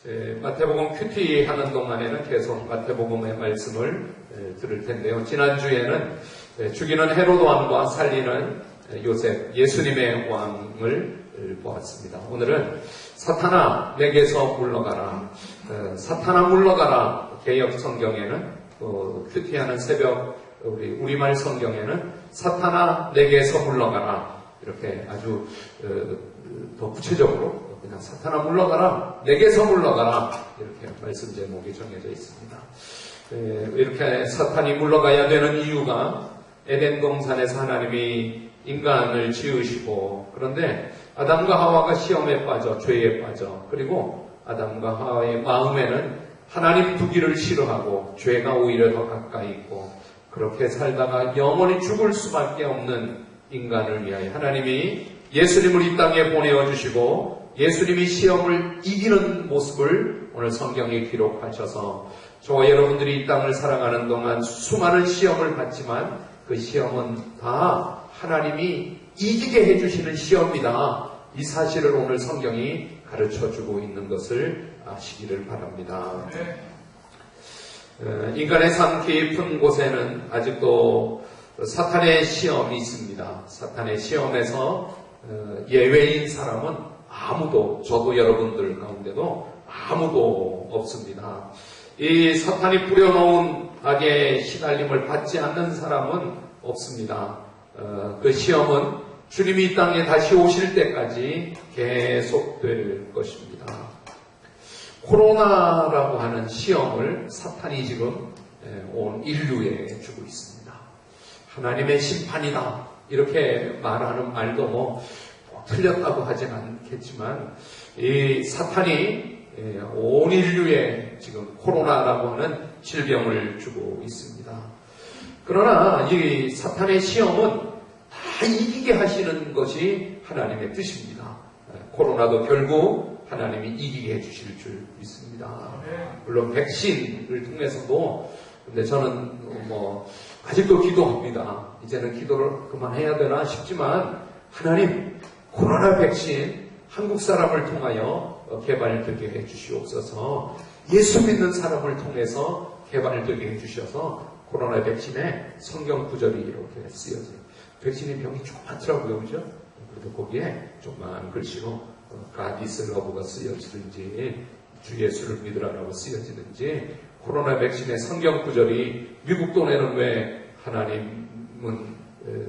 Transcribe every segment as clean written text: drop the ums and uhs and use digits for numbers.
마태복음 큐티 하는 동안에는 계속 마태복음의 말씀을 들을 텐데요. 지난주에는 죽이는 헤로드 왕과 살리는 요셉, 예수님의 왕을 보았습니다. 오늘은 사탄아 내게서 물러가라. 사탄아 물러가라. 개역 성경에는 큐티하는 새벽 우리말 성경에는 사탄아 내게서 물러가라. 이렇게 아주 더 구체적으로 그냥 사탄아 물러가라, 내게서 물러가라, 이렇게 말씀 제목이 정해져 있습니다. 이렇게 사탄이 물러가야 되는 이유가 에덴 동산에서 하나님이 인간을 지으시고, 그런데 아담과 하와가 시험에 빠져, 죄에 빠져, 그리고 아담과 하와의 마음에는 하나님 두기를 싫어하고 죄가 오히려 더 가까이 있고, 그렇게 살다가 영원히 죽을 수밖에 없는 인간을 위하여 하나님이 예수님을 이 땅에 보내어주시고, 예수님이 시험을 이기는 모습을 오늘 성경에 기록하셔서 저와 여러분들이 이 땅을 살아가는 동안 수많은 시험을 받지만 그 시험은 다 하나님이 이기게 해주시는 시험이다. 이 사실을 오늘 성경이 가르쳐주고 있는 것을 아시기를 바랍니다. 인간의 삶 깊은 곳에는 아직도 사탄의 시험이 있습니다. 사탄의 시험에서 예외인 사람은 아무도, 저도 여러분들 가운데도 아무도 없습니다. 이 사탄이 뿌려놓은 악의 시달림을 받지 않는 사람은 없습니다. 그 시험은 주님이 이 땅에 다시 오실 때까지 계속될 것입니다. 코로나라고 하는 시험을 사탄이 지금 온 인류에 주고 있습니다. 하나님의 심판이다, 이렇게 말하는 말도 틀렸다고 하진 않겠지만, 이 사탄이 온 인류에 지금 코로나라고 하는 질병을 주고 있습니다. 그러나 이 사탄의 시험은 다 이기게 하시는 것이 하나님의 뜻입니다. 코로나도 결국 하나님이 이기게 해주실 줄 믿습니다. 물론 백신을 통해서도, 근데 저는 아직도 기도합니다. 이제는 기도를 그만해야 되나 싶지만, 하나님 코로나 백신 한국 사람을 통하여 개발되게 해주시옵소서. 예수 믿는 사람을 통해서 개발되게 해주셔서 코로나 백신에 성경 구절이 이렇게 쓰여져요. 백신이 병이 조그맣더라고요, 그죠? 그래도 거기에 조그만 글씨로 God is love가 쓰여지든지 주 예수를 믿으라라고 쓰여지든지, 코로나 백신의 성경 구절이 미국 돈에는 왜 하나님은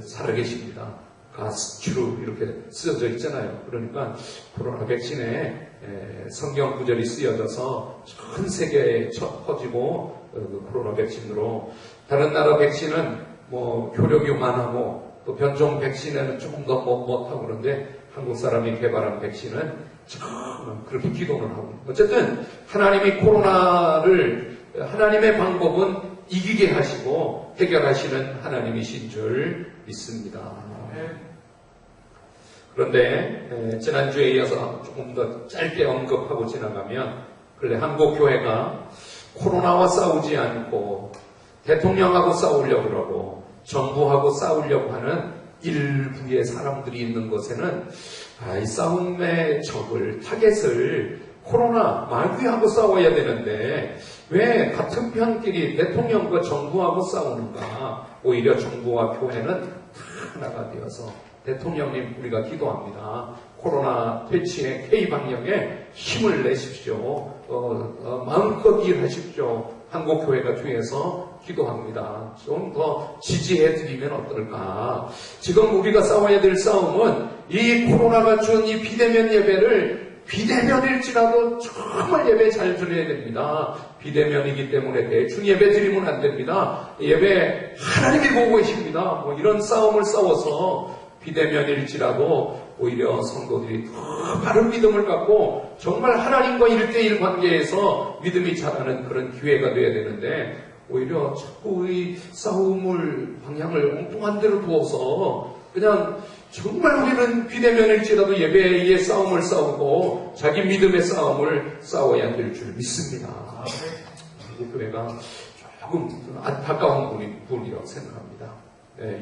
살아계십니다, 가스추루 이렇게 쓰여져 있잖아요. 그러니까 코로나 백신에 성경 구절이 쓰여져서 전 세계에 퍼지고, 코로나 백신으로 다른 나라 백신은 효력이 요만하고 또 변종 백신에는 조금 더 못하고, 그런데 한국 사람이 개발한 백신은 참 그렇게 기도는 하고, 어쨌든 하나님이 코로나를, 하나님의 방법은 이기게 하시고 해결하시는 하나님이신 줄 믿습니다. 그런데 지난주에 이어서 조금 더 짧게 언급하고 지나가면, 근래 한국 교회가 코로나와 싸우지 않고 대통령하고 싸우려고 그러고 정부하고 싸우려고 하는 일부의 사람들이 있는 곳에는 이 싸움의 적을, 타겟을 코로나 마귀하고 싸워야 되는데 왜 같은 편끼리 대통령과 정부하고 싸우는가? 오히려 정부와 교회는 다 하나가 되어서, 대통령님 우리가 기도합니다. 코로나 퇴치의 K방역에 힘을 내십시오. 마음껏 일하십시오. 한국교회가 뒤에서 기도합니다. 좀 더 지지해드리면 어떨까? 지금 우리가 싸워야 될 싸움은 이 코로나가 준 이 비대면 예배를, 비대면일지라도 정말 예배 잘 드려야 됩니다. 비대면이기 때문에 대충 예배 드리면 안 됩니다. 예배 하나님이 보고 계십니다. 이런 싸움을 싸워서 비대면일지라도 오히려 성도들이 더 바른 믿음을 갖고 정말 하나님과 1대1 관계에서 믿음이 자라는 그런 기회가 되어야 되는데, 오히려 자꾸 이 싸움을 방향을 엉뚱한 데로 두어서 그냥 정말 우리는 비대면일지라도 예배의 싸움을 싸우고 자기 믿음의 싸움을 싸워야 될 줄 믿습니다. 한국 교회가 조금 안타까운 분이라고 생각합니다.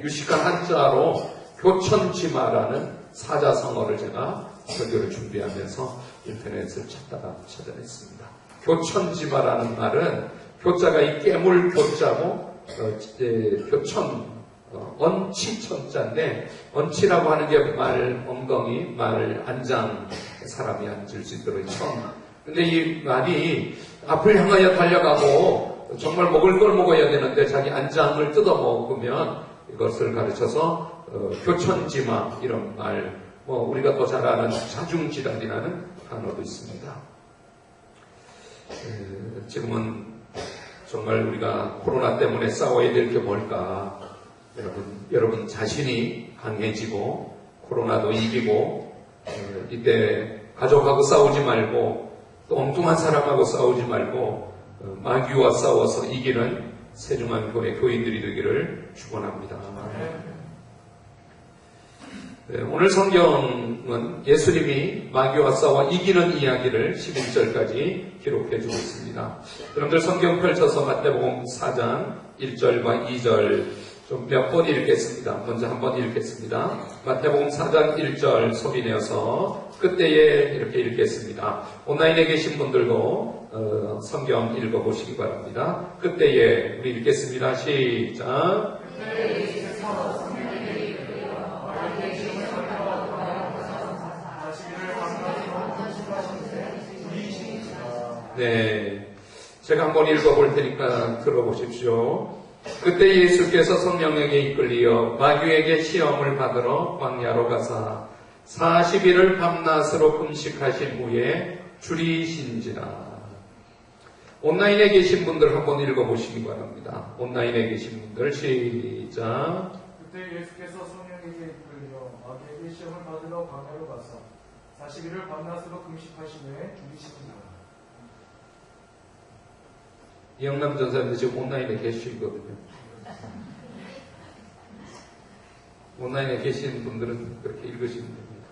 유식한 한자로 교천지마라는 사자성어를 제가 설교를 준비하면서 인터넷을 찾다가 찾아냈습니다. 교천지마라는 말은 교자가 이 깨물 교자고 교천 언치천자인데 언치라고 하는 게 말 엉덩이, 말 안장 사람이 앉을 수 있도록 천. 근데 이 말이 앞을 향하여 달려가고 정말 먹을 걸 먹어야 되는데 자기 안장을 뜯어 먹으면 이것을 가르쳐서 교천지마 이런 말, 우리가 또 잘 아는 자중질환이라는 단어도 있습니다. 지금은 정말 우리가 코로나 때문에 싸워야 될 게 뭘까? 여러분 자신이 강해지고 코로나도 이기고 이때 가족하고 싸우지 말고 또 엉뚱한 사람하고 싸우지 말고 마귀와 싸워서 이기는 세중암교회 교인들이 되기를 축원합니다. 오늘 성경은 예수님이 마귀와 싸워 이기는 이야기를 11절까지 기록해 주고 있습니다. 여러분들 성경 펼쳐서 마태복음 4장 1절과 2절 좀 몇 번 읽겠습니다. 먼저 한번 읽겠습니다. 마태복음 4장 1절 소리 내어서 그때에 이렇게 읽겠습니다. 온라인에 계신 분들도 성경 읽어보시기 바랍니다. 그때에 우리 읽겠습니다. 시작. 네, 제가 한번 읽어볼 테니까 들어보십시오. 그때 예수께서 성령에게 이끌리어 마귀에게 시험을 받으러 광야로 가사 40일을 밤낮으로 금식하신 후에 줄이신지라. 온라인에 계신 분들 한번 읽어보시기 바랍니다. 온라인에 계신 분들 시작. 그때 예수께서 성령에게 이끌려 마귀에게 시험을 받으러 광야로 가사 40일을 밤낮으로 금식하신 후에 죽이시니라. 이영남 전사님도 지금 온라인에 계시거든요. 온라인에 계신 분들은 그렇게 읽으시면 됩니다.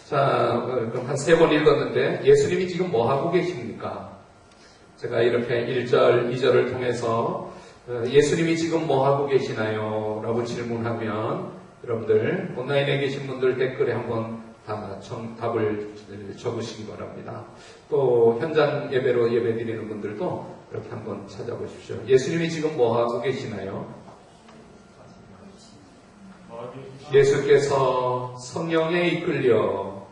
자, 그럼 한 3번 읽었는데 예수님이 지금 뭐 하고 계십니까? 제가 이렇게 1절, 2절을 통해서 예수님이 지금 뭐 하고 계시나요? 라고 질문하면 여러분들 온라인에 계신 분들 댓글에 한번 답을 적으시기 바랍니다. 또 현장 예배로 예배드리는 분들도 이렇게 한번 찾아보십시오. 예수님이 지금 뭐 하고 계시나요? 예수께서 성령에 이끌려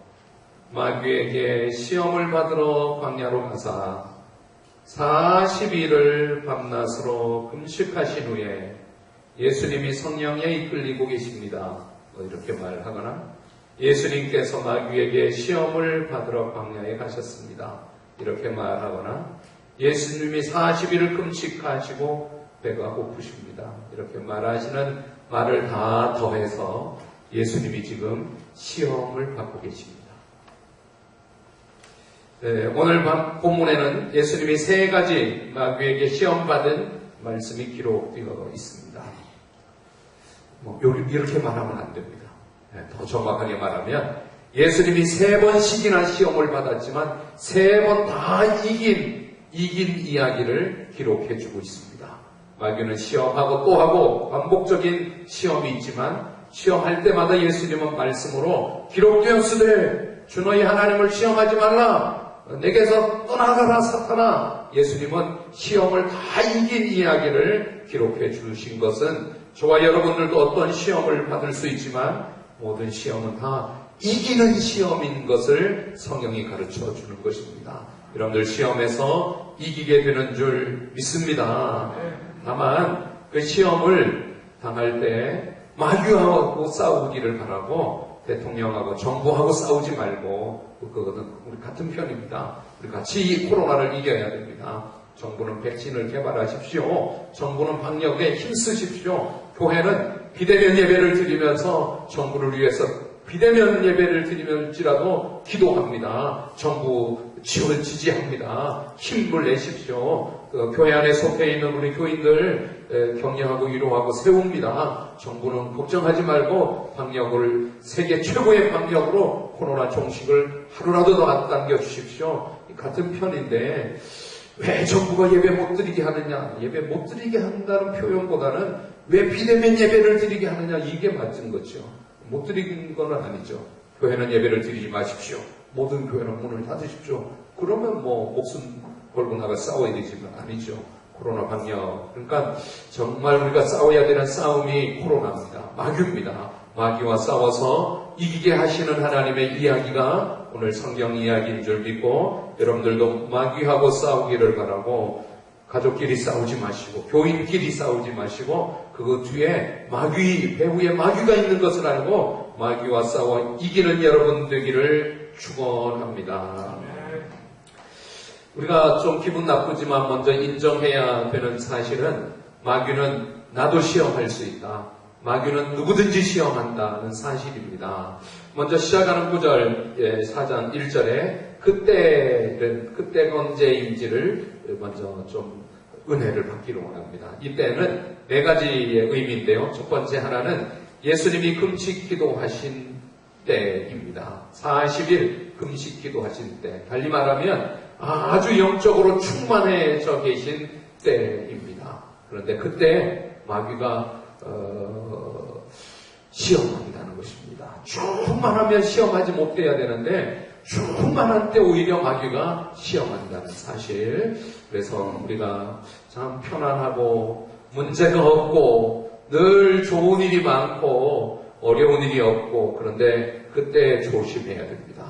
마귀에게 시험을 받으러 광야로 가사 40일을 밤낮으로 금식하신 후에 예수님이 성령에 이끌리고 계십니다. 이렇게 말하거나 예수님께서 마귀에게 시험을 받으러 광야에 가셨습니다. 이렇게 말하거나 예수님이 40일을 금식하시고 배가 고프십니다. 이렇게 말하시는 말을 다 더해서 예수님이 지금 시험을 받고 계십니다. 네, 오늘 밤 본문에는 예수님이 3가지 마귀에게 시험받은 말씀이 기록되어 있습니다. 이렇게 말하면 안 됩니다. 더 정확하게 말하면 예수님이 3번씩이나 시험을 받았지만 3번 다 이긴 이야기를 기록해 주고 있습니다. 마귀는 시험하고 또 하고 반복적인 시험이 있지만 시험할 때마다 예수님은 말씀으로 기록되었으되 주 너희 하나님을 시험하지 말라. 내게서 떠나가라 사탄아. 예수님은 시험을 다 이긴 이야기를 기록해 주신 것은 저와 여러분들도 어떤 시험을 받을 수 있지만 모든 시험은 다 이기는 시험인 것을 성경이 가르쳐 주는 것입니다. 여러분들 시험에서 이기게 되는 줄 믿습니다. 다만 그 시험을 당할 때 마귀하고 싸우기를 바라고 대통령하고 정부하고 싸우지 말고 그거는 우리 같은 편입니다. 우리 같이 이 코로나를 이겨야 됩니다. 정부는 백신을 개발하십시오. 정부는 방역에 힘쓰십시오. 교회는 비대면 예배를 드리면서 정부를 위해서 비대면 예배를 드리면지라도 기도합니다. 정부 지지합니다. 힘을 내십시오. 교회 안에 속해 있는 우리 교인들 격려하고 위로하고 세웁니다. 정부는 걱정하지 말고 방역을 세계 최고의 방역으로 코로나 종식을 하루라도 더 앞당겨 주십시오. 같은 편인데 왜 정부가 예배 못 드리게 하느냐? 예배 못 드리게 한다는 표현보다는 왜 비대면 예배를 드리게 하느냐? 이게 맞은 거죠. 못 드리는 건 아니죠. 교회는 예배를 드리지 마십시오. 모든 교회는 문을 닫으십시오. 그러면 뭐 목숨 걸고 나가 싸워야 되지만 아니죠. 코로나 방역. 그러니까 정말 우리가 싸워야 되는 싸움이 코로나입니다. 마귀입니다. 마귀와 싸워서 이기게 하시는 하나님의 이야기가 오늘 성경 이야기인 줄 믿고 여러분들도 마귀하고 싸우기를 바라고 가족끼리 싸우지 마시고 교인끼리 싸우지 마시고 그 뒤에 마귀, 배후에 마귀가 있는 것을 알고 마귀와 싸워 이기는 여러분 되기를 축원합니다. 우리가 좀 기분 나쁘지만 먼저 인정해야 되는 사실은 마귀는 나도 시험할 수 있다. 마귀는 누구든지 시험한다는 사실입니다. 먼저 시작하는 9절 4장 1절에 그때가 언제인지를 먼저 좀 은혜를 받기로 원합니다. 이때는 네 가지의 의미인데요. 첫 번째 하나는 예수님이 금식 기도하신 때입니다. 40일 금식 기도하신 때. 달리 말하면 아주 영적으로 충만해져 계신 때입니다. 그런데 그때 마귀가 시험한다는 것입니다. 충만하면 시험하지 못해야 되는데 충만한 때 오히려 마귀가 시험한다는 사실. 그래서 우리가 참 편안하고 문제가 없고 늘 좋은 일이 많고 어려운 일이 없고 그런데 그때 조심해야 됩니다.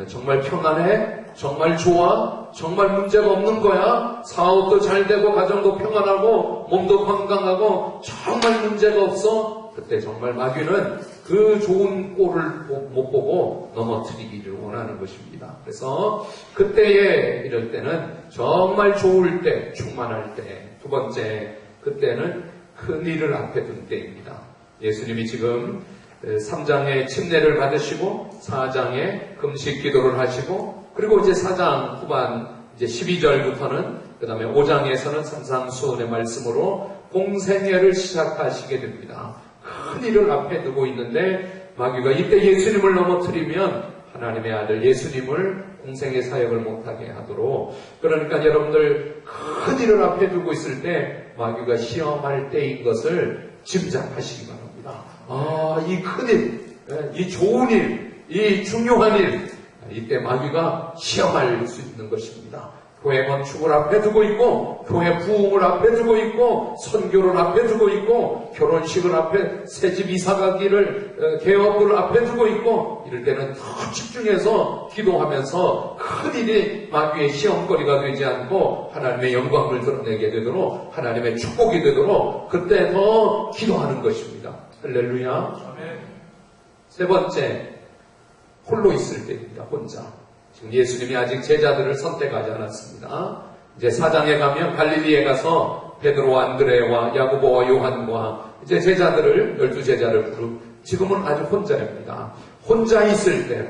정말 편안해? 정말 좋아? 정말 문제가 없는 거야? 사업도 잘 되고 가정도 평안하고 몸도 건강하고 정말 문제가 없어? 그때 정말 마귀는 그 좋은 꼴을 못 보고 넘어뜨리기를 원하는 것입니다. 그래서 그때에 이럴 때는 정말 좋을 때, 충만할 때. 두 번째, 그때는 큰 일을 앞에 둔 때입니다. 예수님이 지금 3장에 침례를 받으시고 4장에 금식 기도를 하시고 그리고 이제 4장 후반 이제 12절부터는 그 다음에 5장에서는 산상수훈의 말씀으로 공생애를 시작하시게 됩니다. 큰 일을 앞에 두고 있는데 마귀가 이때 예수님을 넘어뜨리면 하나님의 아들 예수님을 공생의 사역을 못하게 하도록 그러니까 여러분들 큰 일을 앞에 두고 있을 때 마귀가 시험할 때인 것을 짐작하시기 바랍니다. 이 큰 일, 이 좋은 일, 이 중요한 일 이때 마귀가 시험할 수 있는 것입니다. 교회 건축을 앞에 두고 있고 교회 부흥을 앞에 두고 있고 선교를 앞에 두고 있고 결혼식을 앞에 새집 이사가기를 개업을 앞에 두고 있고 이럴 때는 더 집중해서 기도하면서 큰일이 마귀의 시험거리가 되지 않고 하나님의 영광을 드러내게 되도록 하나님의 축복이 되도록 그때 더 기도하는 것입니다. 할렐루야. 세 번째 홀로 있을 때입니다. 혼자. 지금 예수님이 아직 제자들을 선택하지 않았습니다. 이제 4장에 가면 갈릴리에 가서 베드로와 안드레와 야고보와 요한과 이제 제자들을 12제자를 부르고 지금은 아주 혼자입니다. 혼자 있을 때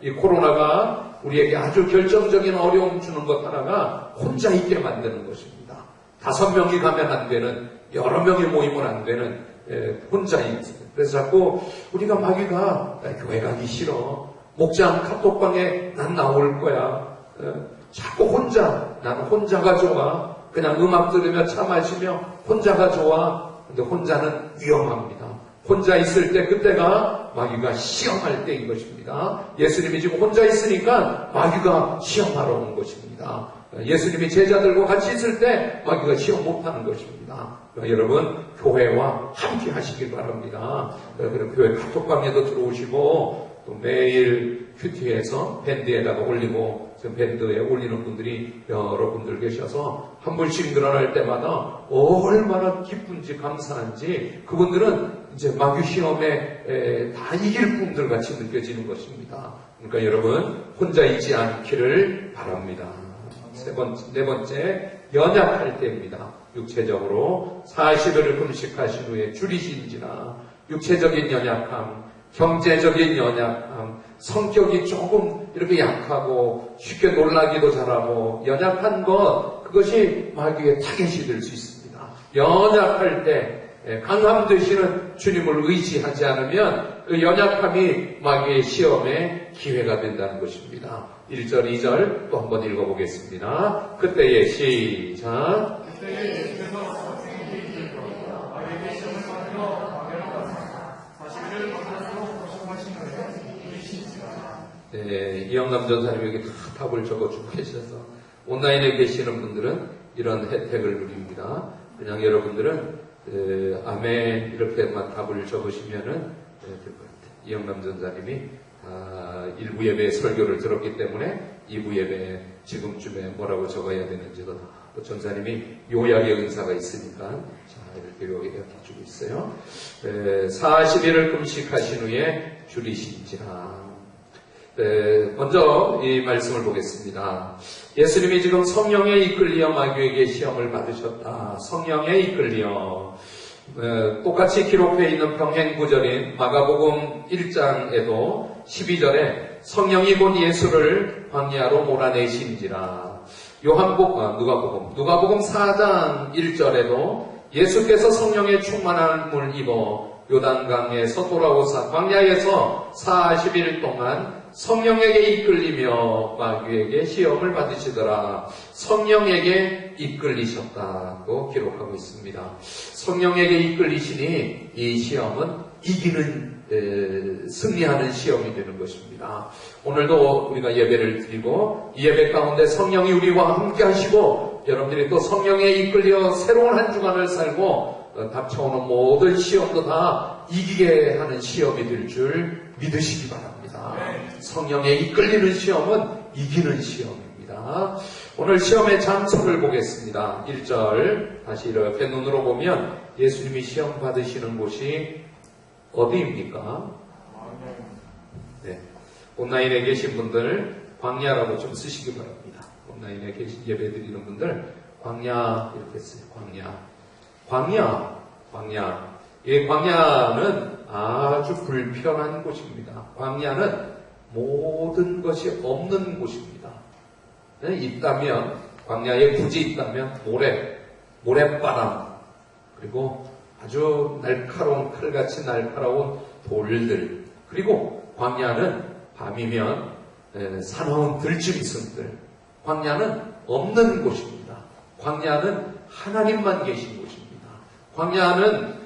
이 코로나가 우리에게 아주 결정적인 어려움 주는 것 하나가 혼자 있게 만드는 것입니다. 5명이 가면 안 되는 여러 명이 모이면 안 되는 혼자 있는 그래서 자꾸 우리가 마귀가 교회 가기 싫어 목장 카톡방에 난 나올 거야. 자꾸 나는 혼자가 좋아. 그냥 음악 들으며 차 마시며 혼자가 좋아. 근데 혼자는 위험합니다. 혼자 있을 때 그때가 마귀가 시험할 때인 것입니다. 예수님이 지금 혼자 있으니까 마귀가 시험하러 온 것입니다. 예수님이 제자들과 같이 있을 때 마귀가 시험 못하는 것입니다. 여러분 교회와 함께 하시길 바랍니다. 그럼 교회 카톡방에도 들어오시고 또 매일 큐티에서 밴드에다가 올리고 지금 밴드에 올리는 분들이 여러분들 계셔서 한 분씩 늘어날 때마다 얼마나 기쁜지 감사한지 그분들은 이제 마귀 시험에 다 이길 분들 같이 느껴지는 것입니다. 그러니까 여러분 혼자 있지 않기를 바랍니다. 네 번째 연약할 때입니다. 육체적으로 40일을 금식하신 후에 줄이신지라 육체적인 연약함 경제적인 연약함, 성격이 조금 이렇게 약하고 쉽게 놀라기도 잘하고 연약한 것 그것이 마귀의 타겟이 될 수 있습니다. 연약할 때 강함 되시는 주님을 의지하지 않으면 그 연약함이 마귀의 시험의 기회가 된다는 것입니다. 1절, 2절 또 한번 읽어보겠습니다. 그때의 시작. 이영남 전사님에게 다 답을 적어주고 계셔서 온라인에 계시는 분들은 이런 혜택을 누립니다. 그냥 여러분들은 아멘 이렇게만 답을 적으시면은 될 것 같아요. 이영남 전사님이 1부 예배 설교를 들었기 때문에 2부 예배 지금쯤에 뭐라고 적어야 되는지도 또 전사님이 요약의 은사가 있으니까 자 이렇게 요약해 주고 있어요. 40일을 금식하신 후에 줄이신지라. 먼저 이 말씀을 보겠습니다. 예수님이 지금 성령에 이끌리어 마귀에게 시험을 받으셨다. 성령에 이끌리어 똑같이 기록되어 있는 병행 구절인 마가복음 1장에도 12절에 성령이 곧 예수를 광야로 몰아내신지라. 누가복음 4장 1절에도 예수께서 성령의 충만함을 입어 요단강에서 돌아오사 광야에서 40일 동안 성령에게 이끌리며 마귀에게 시험을 받으시더라. 성령에게 이끌리셨다고 기록하고 있습니다. 성령에게 이끌리시니 이 시험은 승리하는 시험이 되는 것입니다. 오늘도 우리가 예배를 드리고 이 예배 가운데 성령이 우리와 함께 하시고 여러분들이 또 성령에 이끌려 새로운 한 주간을 살고 닥쳐오는 모든 시험도 다 이기게 하는 시험이 될 줄 믿으시기 바랍니다. 성령에 이끌리는 시험은 이기는 시험입니다. 오늘 시험의 장소를 보겠습니다. 1절 다시 이렇게 눈으로 보면 예수님이 시험 받으시는 곳이 어디입니까? 네. 온라인에 계신 분들 광야라고 좀 쓰시기 바랍니다. 온라인에 계신 예배 드리는 분들 광야 이렇게 써요. 광야. 이 광야는 아주 불편한 곳입니다. 광야는 모든 것이 없는 곳입니다. 네? 있다면 광야에 굳이 있다면 모래바람 그리고 아주 날카로운 칼같이 날카로운 돌들 그리고 광야는 밤이면 사나운 들짐승들 광야는 없는 곳입니다. 광야는 하나님만 계신 곳입니다. 광야는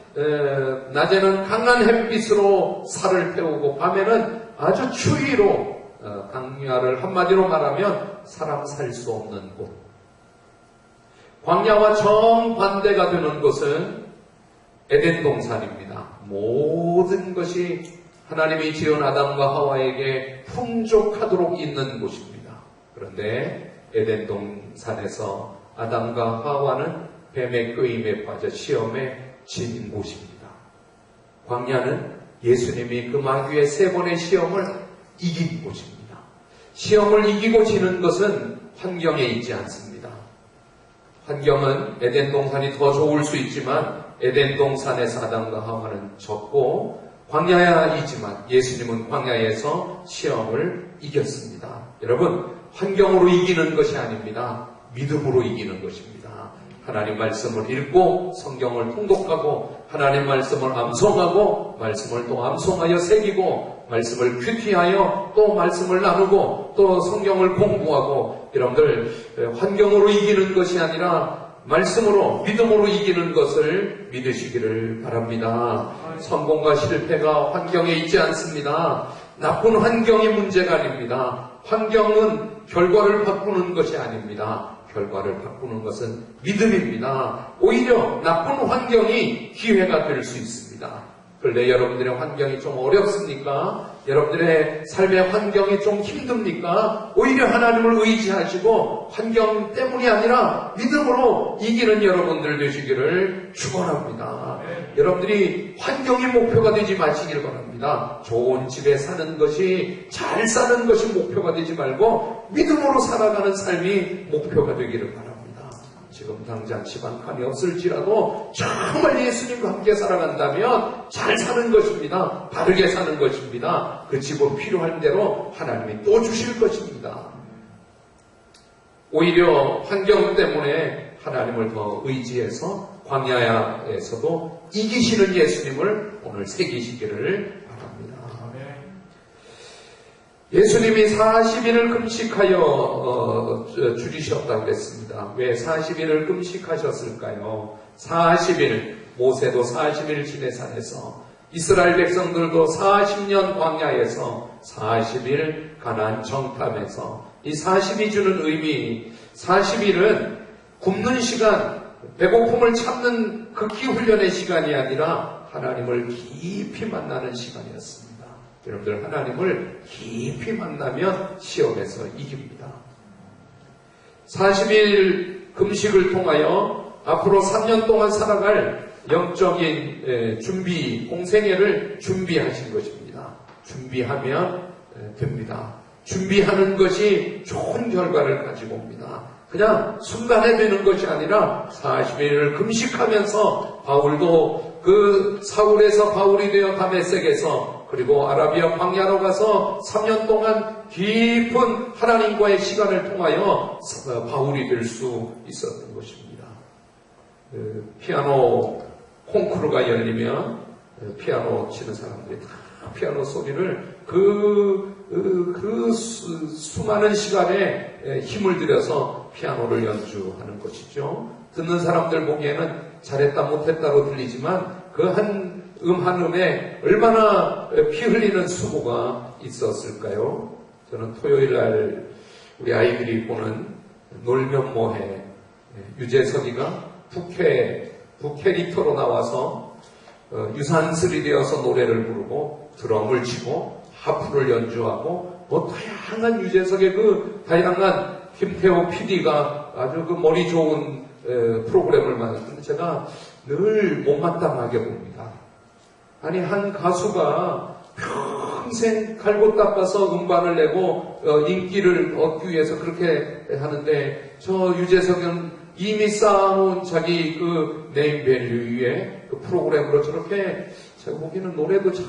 낮에는 강한 햇빛으로 살을 태우고 밤에는 아주 추위로 광야를 한마디로 말하면 사람 살 수 없는 곳. 광야와 정반대가 되는 곳은 에덴 동산입니다. 모든 것이 하나님이 지은 아담과 하와에게 풍족하도록 있는 곳입니다. 그런데 에덴 동산에서 아담과 하와는 뱀의 끄임에 빠져 시험에 진 곳입니다. 광야는 예수님이 그 마귀의 3번의 시험을 이긴 곳입니다. 시험을 이기고 지는 것은 환경에 있지 않습니다. 환경은 에덴 동산이 더 좋을 수 있지만 에덴 동산에서 아담과 하와는 졌고 광야이지만 예수님은 광야에서 시험을 이겼습니다. 여러분, 환경으로 이기는 것이 아닙니다. 믿음으로 이기는 것입니다. 하나님 말씀을 읽고 성경을 통독하고 하나님 말씀을 암송하고 말씀을 또 암송하여 새기고 말씀을 큐티하여 또 말씀을 나누고 또 성경을 공부하고 여러분들 환경으로 이기는 것이 아니라 말씀으로 믿음으로 이기는 것을 믿으시기를 바랍니다. 성공과 실패가 환경에 있지 않습니다. 나쁜 환경이 문제가 아닙니다. 환경은 결과를 바꾸는 것이 아닙니다. 결과를 바꾸는 것은 믿음입니다. 오히려 나쁜 환경이 기회가 될 수 있습니다. 그런데 여러분들의 환경이 좀 어렵습니까? 여러분들의 삶의 환경이 좀 힘듭니까? 오히려 하나님을 의지하시고 환경 때문이 아니라 믿음으로 이기는 여러분들 되시기를 축원합니다. 여러분들이 환경이 목표가 되지 마시길 바랍니다. 좋은 집에 사는 것이 잘 사는 것이 목표가 되지 말고 믿음으로 살아가는 삶이 목표가 되기를 바랍니다. 지금 당장 집 한 칸이 없을지라도 정말 예수님과 함께 살아간다면 잘 사는 것입니다. 바르게 사는 것입니다. 그 집은 필요한 대로 하나님이 또 주실 것입니다. 오히려 환경 때문에 하나님을 더 의지해서 광야에서도 이기시는 예수님을 오늘 새기시기를 바랍니다. 예수님이 40일을 금식하여 줄이셨다고 했습니다. 왜 40일을 금식하셨을까요? 40일, 모세도 40일 시내산에서 이스라엘 백성들도 40년 광야에서 40일 가나안 정탐에서 이 40이 주는 의미, 40일은 굶는 시간, 배고픔을 참는 극기 훈련의 시간이 아니라 하나님을 깊이 만나는 시간이었습니다. 여러분들 하나님을 깊이 만나면 시험에서 이깁니다. 40일 금식을 통하여 앞으로 3년 동안 살아갈 영적인 준비, 공생애를 준비하신 것입니다. 준비하면 됩니다. 준비하는 것이 좋은 결과를 가지고 옵니다. 그냥 순간에 되는 것이 아니라 40일을 금식하면서 바울도 그 사울에서 바울이 되어 다메섹에서 그리고 아라비아 광야로 가서 3년 동안 깊은 하나님과의 시간을 통하여 바울이 될 수 있었던 것입니다. 피아노 콩쿠르가 열리면 피아노 치는 사람들이 다 피아노 소리를 수많은 시간에 힘을 들여서 피아노를 연주하는 것이죠. 듣는 사람들 보기에는 잘했다 못했다로 들리지만 그 한 한 음에 얼마나 피 흘리는 수고가 있었을까요? 저는 토요일 날 우리 아이들이 보는 놀면 뭐해 유재석이가 부캐릭터로 나와서 유산슬이 되어서 노래를 부르고 드럼을 치고 하프를 연주하고 뭐 다양한 유재석의 그 다양한 김태호 PD가 아주 그 머리 좋은 프로그램을 만드는데 제가 늘 못마땅하게 봅니다. 아니 한 가수가 평생 갈고 닦아서 음반을 내고 인기를 얻기 위해서 그렇게 하는데 저 유재석은 이미 쌓아놓은 자기 그 네임밸류 위에 그 프로그램으로 저렇게 제가 보기에는 노래도 잘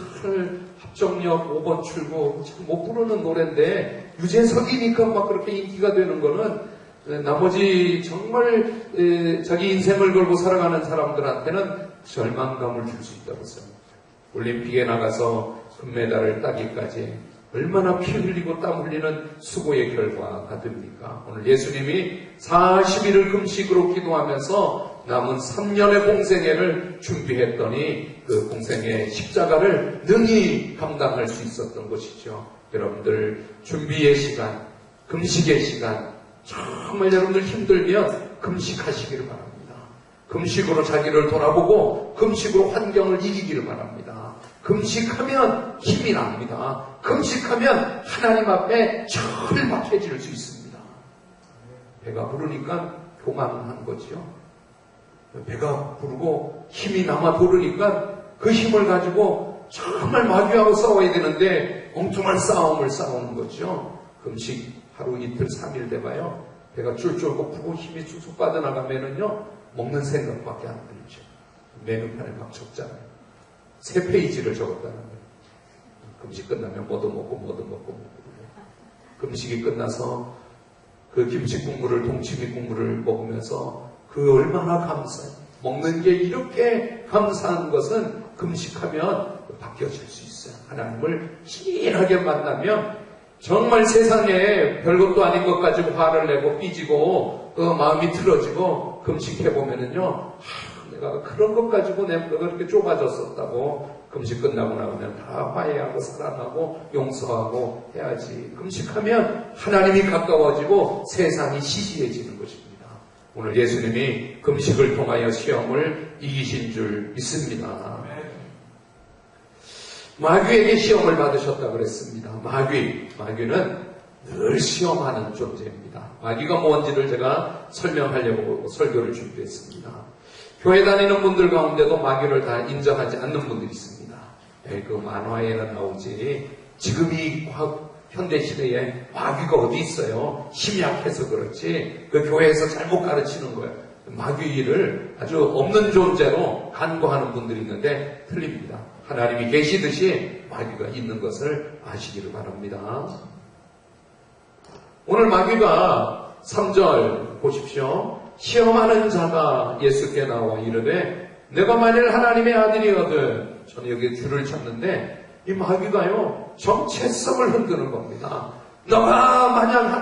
합정역 5번 출구 참 못 부르는 노래인데 유재석이니까 막 그렇게 인기가 되는 거는 나머지 정말 자기 인생을 걸고 살아가는 사람들한테는 절망감을 줄 수 있다고 생각합니다. 올림픽에 나가서 금메달을 따기까지 얼마나 피 흘리고 땀 흘리는 수고의 결과가 됩니까? 오늘 예수님이 40일을 금식으로 기도하면서 남은 3년의 공생애를 준비했더니 그 공생애 십자가를 능히 감당할 수 있었던 것이죠. 여러분들 준비의 시간, 금식의 시간 정말 여러분들 힘들면 금식하시기를 바랍니다. 금식으로 자기를 돌아보고 금식으로 환경을 이기기를 바랍니다. 금식하면 힘이 납니다. 금식하면 하나님 앞에 절박해질 수 있습니다. 배가 부르니까 교만한 거지요. 배가 부르고 힘이 남아 부르니까 그 힘을 가지고 정말 마귀하고 싸워야 되는데 엉뚱한 싸움을 싸우는 거죠. 금식 하루 이틀 3일 돼봐요. 배가 쫄쫄 고프고 힘이 쑥쑥 빠져나가면은요 먹는 생각밖에 안 들죠. 메뉴판에 막 적잖아요. 3페이지를 적었다는 거예요. 금식 끝나면 뭐도 먹고. 금식이 끝나서 그 김치 국물을, 동치미 국물을 먹으면서 그 얼마나 감사해요. 먹는 게 이렇게 감사한 것은 금식하면 바뀌어질 수 있어요. 하나님을 진하게 만나면 정말 세상에 별것도 아닌 것 가지고 화를 내고 삐지고 마음이 틀어지고 금식해보면은요 내가 그런 것 가지고 내가 그렇게 좁아졌었다고 금식 끝나고 나면 다 화해하고 사랑하고 용서하고 해야지. 금식하면 하나님이 가까워지고 세상이 시시해지는 것입니다. 오늘 예수님이 금식을 통하여 시험을 이기신 줄 믿습니다. 마귀에게 시험을 받으셨다고 그랬습니다. 마귀는 늘 시험하는 존재입니다. 마귀가 뭔지를 제가 설명하려고 설교를 준비했습니다. 교회 다니는 분들 가운데도 마귀를 다 인정하지 않는 분들이 있습니다. 그 만화에는 나오지 지금 이 현대시대에 마귀가 어디 있어요? 힘이 약해서 그렇지 그 교회에서 잘못 가르치는 거예요. 마귀를 아주 없는 존재로 간구하는 분들이 있는데 틀립니다. 하나님이 계시듯이 마귀가 있는 것을 아시기를 바랍니다. 오늘 마귀가 3절 보십시오. 시험하는 자가 예수께 나와 이르되 내가 만일 하나님의 아들이거든. 저는 여기 줄을 쳤는데 이 마귀가요 정체성을 흔드는 겁니다. 너가 만약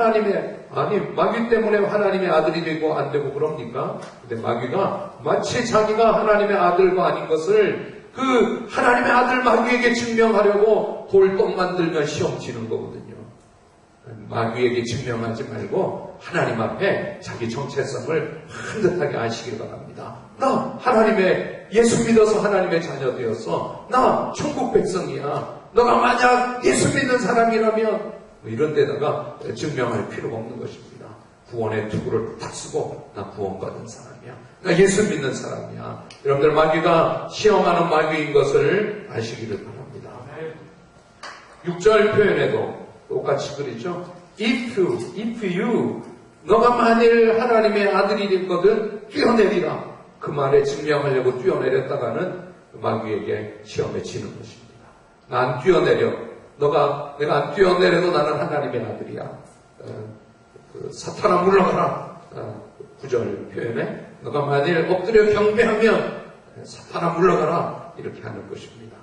마귀 때문에 하나님의 아들이 되고 안 되고 그럽니까? 근데 마귀가 마치 자기가 하나님의 아들과 아닌 것을 그 하나님의 아들 마귀에게 증명하려고 돌떡 만들며 시험 치는 거거든요. 마귀에게 증명하지 말고 하나님 앞에 자기 정체성을 반듯하게 아시길 바랍니다. 나 하나님의 예수 믿어서 하나님의 자녀 되었어. 나 천국 백성이야. 너가 만약 예수 믿는 사람이라면 뭐 이런 데다가 증명할 필요가 없는 것입니다. 구원의 투구를 딱 쓰고 나 구원받은 사람이야. 나 예수 믿는 사람이야. 여러분들 마귀가 시험하는 마귀인 것을 아시기를 바랍니다. 6절 표현에도 똑같이 그러죠. If you 너가 만일 하나님의 아들이 됐거든 뛰어내리라. 그 말에 증명하려고 뛰어내렸다가는 마귀에게 시험에 지는 것입니다. 나 안 뛰어내려. 내가 안 뛰어내려도 나는 하나님의 아들이야. 사탄아 물러가라. 9절 표현에 너가 만일 엎드려 경배하면 사탄아 물러가라. 이렇게 하는 것입니다.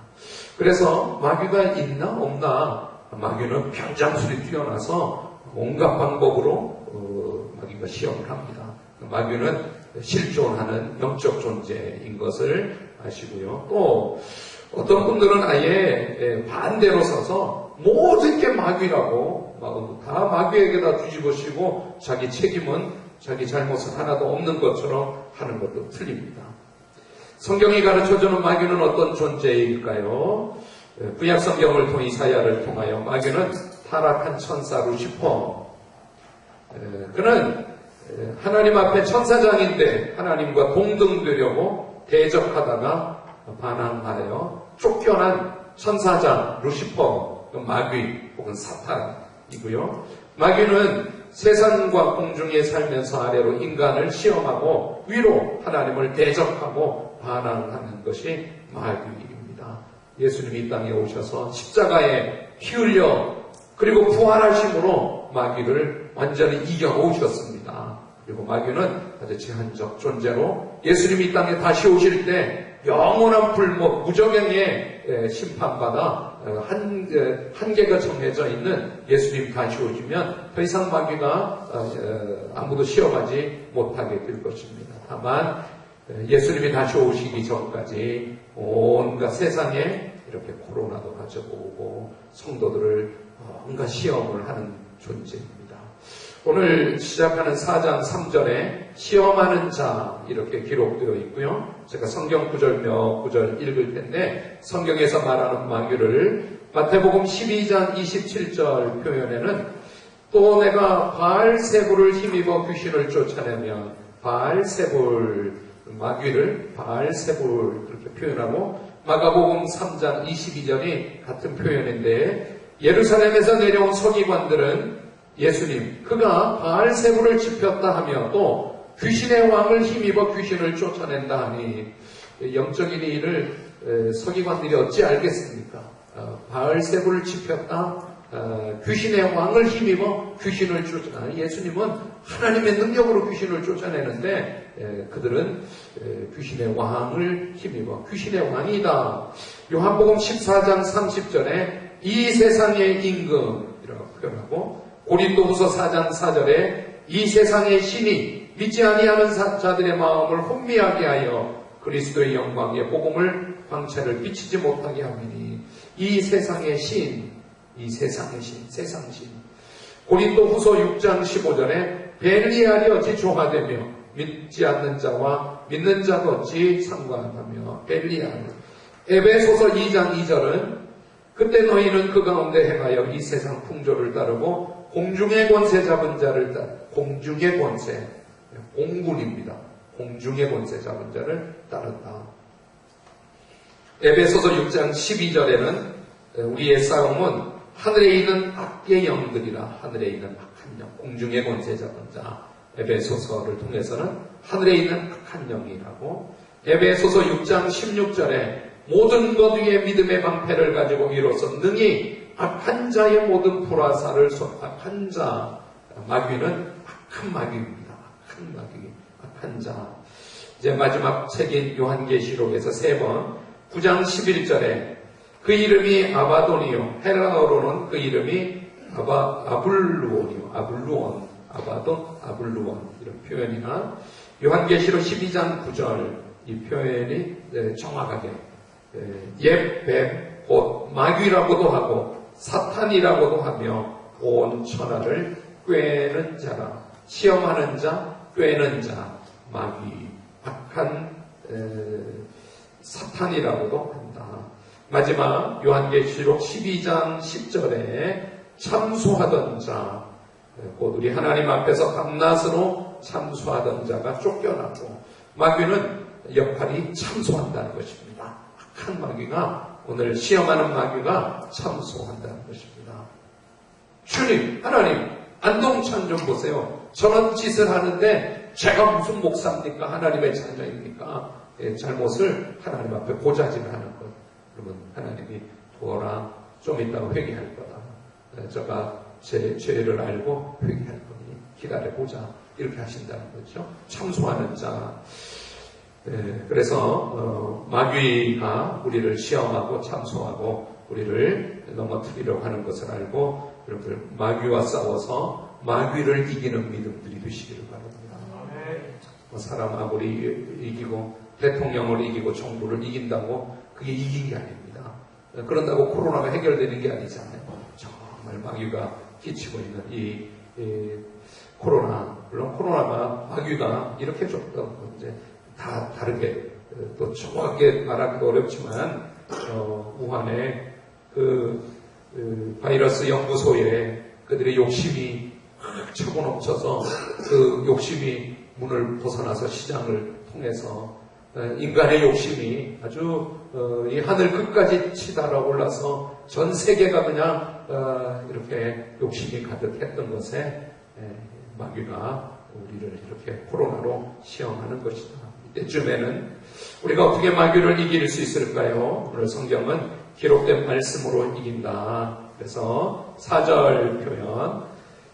그래서 마귀가 있나 없나? 마귀는 평장술이 뛰어나서 온갖 방법으로 마귀가 시험을 합니다. 마귀는 실존하는 영적 존재인 것을 아시고요. 또 어떤 분들은 아예 반대로 서서 모든 게 마귀라고 다 마귀에게다 뒤집으시고 자기 책임은 자기 잘못은 하나도 없는 것처럼 하는 것도 틀립니다. 성경이 가르쳐주는 마귀는 어떤 존재일까요? 구약 성경을 통해 이사야를 통하여 마귀는 타락한 천사 루시퍼. 그는 하나님 앞에 천사장인데 하나님과 동등되려고 대적하다가 반항하여 쫓겨난 천사장 루시퍼, 마귀 혹은 사탄이고요. 마귀는 세상과 공중에 살면서 아래로 인간을 시험하고 위로 하나님을 대적하고 반항하는 것이 마귀입니다. 예수님이 이 땅에 오셔서 십자가에 피 흘려 그리고 부활하심으로 마귀를 완전히 이겨오셨습니다. 그리고 마귀는 아주 제한적 존재로 예수님이 이 땅에 다시 오실 때 영원한 불목, 무저갱에 심판받아 한계가 정해져 있는 예수님 다시 오시면 더 이상 마귀가 아무도 시험하지 못하게 될 것입니다. 다만 예수님이 다시 오시기 전까지 온갖 세상에 이렇게 코로나도 가져오고 성도들을 온갖 시험을 하는 존재입니다. 오늘 시작하는 4장 3절에 시험하는 자 이렇게 기록되어 있고요. 제가 성경 구절 몇 구절 읽을 텐데 성경에서 말하는 마귀를 마태복음 12장 27절 표현에는 또 내가 바알세불을 힘입어 귀신을 쫓아내면 바알세불 마귀를 바알세불 그렇게 표현하고 마가복음 3장 22절이 같은 표현인데 예루살렘에서 내려온 서기관들은 예수님, 그가 바알세불을 지폈다 하며 또 귀신의 왕을 힘입어 귀신을 쫓아낸다 하니 영적인 일을 서기관들이 어찌 알겠습니까? 바알세불을 지폈다, 귀신의 왕을 힘입어 귀신을 쫓아내는 예수님은 하나님의 능력으로 귀신을 쫓아내는데 그들은 귀신의 왕을 힘입어 귀신의 왕이다. 요한복음 14장 30절에 이 세상의 임금이라고 표현하고 고린도후서 4장 4절에 이 세상의 신이 믿지 아니하는 자들의 마음을 혼미하게 하여 그리스도의 영광의 복음을 광채를 비치지 못하게 하미니 이 세상의 신, 이 세상의 신, 세상신. 고린도후서 6장 15절에 벨리알이 어찌 조화되며 믿지 않는 자와 믿는 자가 어찌 상관하며 벨리알. 에베소서 2장 2절은 그때 너희는 그 가운데 행하여 이 세상 풍조를 따르고 공중의 권세 잡은 자를 공중의 권세, 공군입니다. 공중의 권세 잡은 자를 따른다. 에베소서 6장 12절에는 우리의 싸움은 하늘에 있는 악의 영들이라. 하늘에 있는 악한 영, 공중의 권세 잡은 자. 에베소서를 통해서는 하늘에 있는 악한 영이라고. 에베소서 6장 16절에 모든 것 위에 믿음의 방패를 가지고 이로써 능히 악한 자의 모든 불화살을 악한 자, 마귀는 악한 마귀입니다. 악한 마귀, 악한 자. 이제 마지막 책인 요한계시록에서 3번 9장 11절에 그 이름이 아바돈이요, 헬라어로는 그 이름이 아블루온이요, 아블루온, 아바돈, 아블루온 이런 표현이나 요한계시록 12장 9절 이 표현이 정확하게 옛뱀 곧 마귀라고도 하고 사탄이라고도 하며 온 천하를 꾀는 자라. 시험하는 자, 꾀는 자, 마귀, 악한 사탄이라고도 한다. 마지막 요한계시록 12장 10절에 참소하던 자, 곧 우리 하나님 앞에서 밤낮으로 참소하던 자가 쫓겨나고, 마귀는 역할이 참소한다는 것입니다. 악한 마귀가, 오늘 시험하는 마귀가 참소한다는 것입니다. 주님, 하나님, 안동찬 좀 보세요. 저런 짓을 하는데 제가 무슨 목사입니까? 하나님의 자녀입니까? 잘못을 하나님 앞에 고자질하는 것. 그러면 하나님이 두어라, 좀 이따가 회개할 거다. 저가 제 죄를 알고 회개할 거니 기다려보자. 이렇게 하신다는 거죠. 참소하는 자. 그래서 마귀가 우리를 시험하고 참소하고 우리를 넘어뜨리려고 하는 것을 알고, 여러분들 마귀와 싸워서 마귀를 이기는 믿음들이 되시기를 바랍니다. 사람 아무리 이기고 대통령을 이기고 정부를 이긴다고 그게 이긴 게 아닙니다. 그런다고 코로나가 해결되는 게 아니잖아요. 정말 마귀가 끼치고 있는 이 코로나, 물론 코로나가 마귀가 이렇게 줬던 이제 다 다르게 또 정확하게 말하기도 어렵지만 우한의 바이러스 연구소에 그들의 욕심이 차고 넘쳐서 그 욕심이 문을 벗어나서 시장을 통해서 인간의 욕심이 아주 이 하늘 끝까지 치달아 올라서 전 세계가 그냥 이렇게 욕심이 가득했던 것에 마귀가 우리를 이렇게 코로나로 시험하는 것이다. 이때쯤에는 우리가 어떻게 마귀를 이길 수 있을까요? 오늘 성경은 기록된 말씀으로 이긴다. 그래서 4절 표현,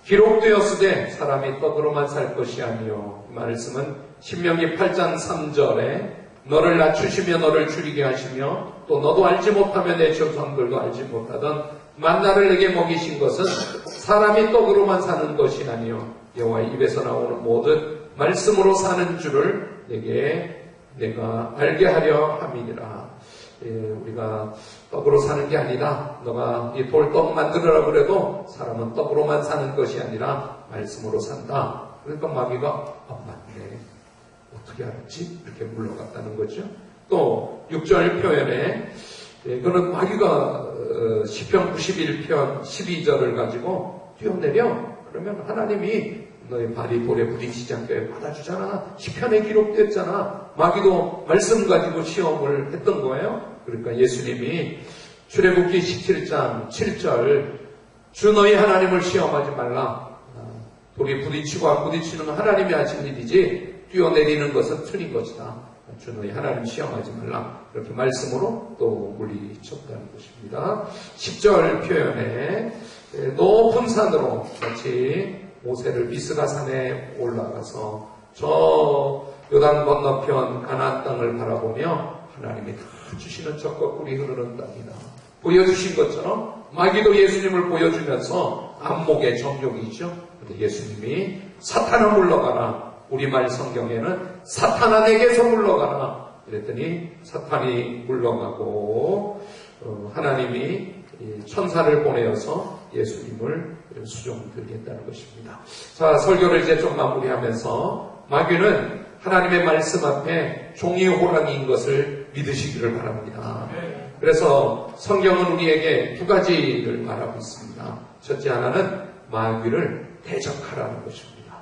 기록되었으되 사람이 떡으로만 살 것이 아니요. 이 말씀은 신명기 8장 3절에 너를 낮추시며 너를 줄이게 하시며 또 너도 알지 못하며 내 조상들도 알지 못하던 만나를 내게 먹이신 것은 사람이 떡으로만 사는 것이 아니요 여호와의 입에서 나오는 모든 말씀으로 사는 줄을 내가 알게 하려 함이니라. 우리가 떡으로 사는 게 아니다. 너가 이 돌떡 만들으라 그래도 사람은 떡으로만 사는 것이 아니라 말씀으로 산다. 그러니까 마귀가 맞네. 어떻게 알았지? 이렇게 물러갔다는 거죠. 또 6절 표현에 그는 마귀가 시편 91편 12절을 가지고 뛰어내려. 그러면 하나님이 너의 발이 돌에 부딪히지 않게 받아주잖아. 시편에 기록됐잖아. 마귀도 말씀 가지고 시험을 했던 거예요. 그러니까 예수님이 출애굽기 17장 7절 주 너희 하나님을 시험하지 말라. 돌이 부딪히고 안 부딪히는 건 하나님이 하신 일이지 뛰어내리는 것은 틀린 것이다. 주 너희 하나님 시험하지 말라. 이렇게 말씀으로 또 물리쳤다는 것입니다. 10절 표현에 높은 산으로 같이 모세를 비스가산에 올라가서 저 요단 건너편 가나안 땅을 바라보며 하나님이 다 주시는 젖과 꿀이 흐르는 땅이다. 보여주신 것처럼 마귀도 예수님을 보여주면서 안목의 정욕이죠. 근데 예수님이 사탄아 물러가라. 우리말 성경에는 사탄아 내게서 물러가라. 이랬더니 사탄이 물러가고 하나님이 천사를 보내어서 예수님을 수종드리겠다는 것입니다. 자, 설교를 이제 좀 마무리하면서 마귀는 하나님의 말씀 앞에 종이 호랑이인 것을 믿으시기를 바랍니다. 그래서 성경은 우리에게 두 가지를 말하고 있습니다. 첫째 하나는 마귀를 대적하라는 것입니다.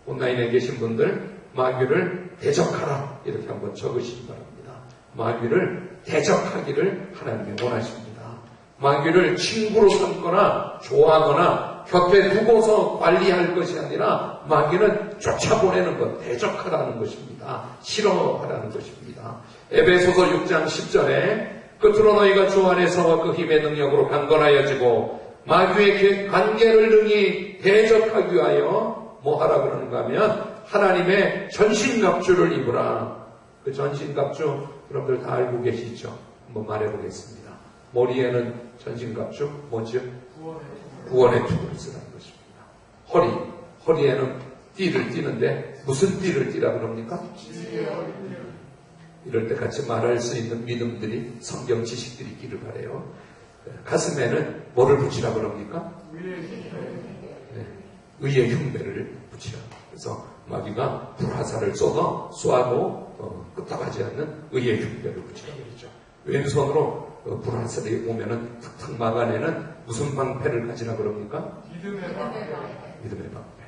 온라인에 계신 분들 마귀를 대적하라 이렇게 한번 적으시기 바랍니다. 마귀를 대적하기를 하나님이 원하십니다. 마귀를 친구로 삼거나 좋아하거나 곁에 두고서 관리할 것이 아니라 마귀는 쫓아보내는 것, 대적하라는 것입니다. 싫어하라는 것입니다. 에베소서 6장 10절에 끝으로 너희가 주 안에서와 그 힘의 능력으로 강건하여지고 마귀의 관계를 능히 대적하기 위하여 뭐 하라 그러는가 하면 하나님의 전신갑주를 입으라. 그 전신갑주 여러분들 다 알고 계시죠? 한번 말해보겠습니다. 머리에는 전신갑주 뭐죠? 구원의 투구를 쓰라는 것입니다. 허리에는 띠를 띠는데 무슨 띠를 띠라 그럽니까? 이럴 때 같이 말할 수 있는 믿음들이, 성경 지식들이 있기를 바라요. 가슴에는 뭐를 붙이라 그럽니까? 의의 흉배를 붙이라. 그래서 마귀가 불화살을 쏘아도 끄떡하지 않는 의의 흉배를 붙이라 그러죠. 왼손으로 불화살이 오면은 탁탁 막아내는 무슨 방패를 가지라 그럽니까? 믿음의 방패. 믿음의 방패.